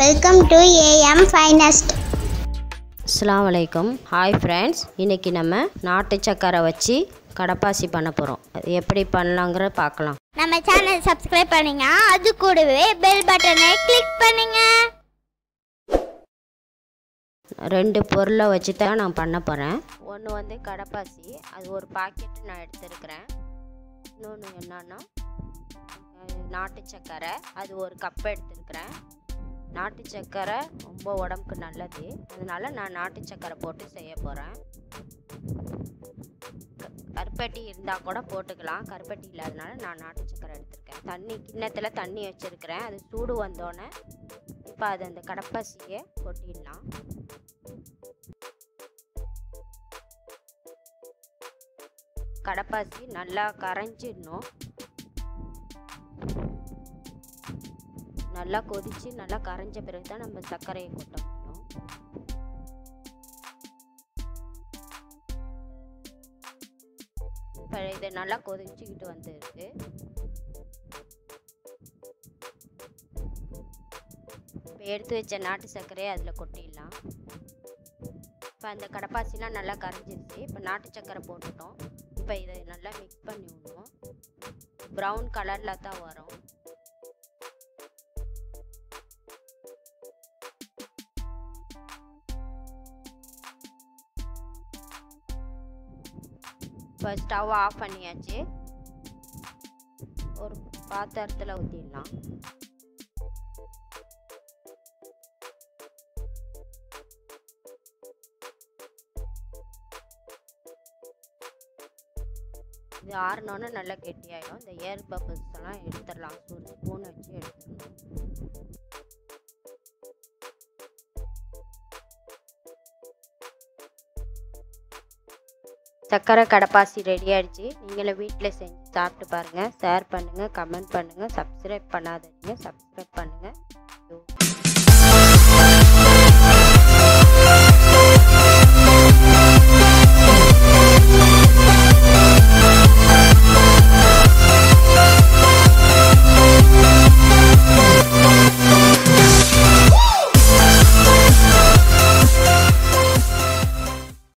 Welcome to AM Finest. Assalamualaikum. Hi friends. இன்னைக்கு நம்ம நாட்டு சக்கரை வச்சு கடப்பாசி பண்ண போறோம். அது எப்படி பண்ணலாம்ங்கற பார்க்கலாம். நம்ம சேனல் சப்ஸ்கிரைப் பண்ணுங்க. அது கூடவே பெல் பட்டனை கிளிக் பண்ணுங்க. ரெண்டு பொருளை வச்சு தான் நான் பண்ண போறேன். ஒன்னு வந்து கடப்பாசி, அது ஒரு பாக்கெட் நான் எடுத்துக்கிறேன். இன்னொன்னு என்னன்னா நாட்டு சக்கரை, அது ஒரு கப் எடுத்துக்கிறேன். நாட்டு சக்கரை ரொம்ப உடம்புக்கு நல்லது, அதனால நான் நாட்டு சக்கரை போட்டு செய்ய போகிறேன். கருப்பட்டி இருந்தால் கூட போட்டுக்கலாம், கருப்பட்டி இல்லாதனால நான் நாட்டு சக்கரை எடுத்துருக்கேன். கிண்ணத்தில் தண்ணி வச்சுருக்கிறேன். அது சூடு வந்தோடனே இப்போ அது அந்த கடப்பாசியை கொட்டிடலாம். கடப்பாசி நல்லா கரைஞ்சிடணும். நல்லா கொதிச்சு நல்லா கரைஞ்ச பிறகு தான் நம்ம சர்க்கரையை கொட்ட முடியும். இப்போ இதை நல்லா கொதிச்சுக்கிட்டு வந்துருக்கு. இப்போ எடுத்து வச்ச நாட்டு சர்க்கரையை அதில் கொட்டிடலாம். இப்போ அந்த கடப்பாசிலாம் நல்லா கரைஞ்சிருச்சு. இப்போ நாட்டு சர்க்கரை போட்டுட்டோம். இப்போ இதை நல்லா மிக்ஸ் பண்ணி விடுவோம். ப்ரௌன் கலரில் தான் வரும். இப்போ ஸ்டவ் ஆஃப் பண்ணியாச்சு. ஒரு பாத்திரத்தில் ஊற்றிடலாம். இது ஆறினோன்னு நல்லா கெட்டியாயிடும். இந்த ஏர் பபிள்ஸ் எல்லாம் எடுத்துடலாம். ஒரு ஸ்பூன் வச்சு எடுத்துடணும். சக்கரை கடப்பாசி ரெடி ஆகிடுச்சு. நீங்களும் வீட்டில் செஞ்சு சாப்பிட்டு பாருங்கள். ஷேர் பண்ணுங்கள், கமெண்ட் பண்ணுங்கள். சப்ஸ்கிரைப் பண்ணாதீங்க, சப்ஸ்கிரைப் பண்ணுங்கள்.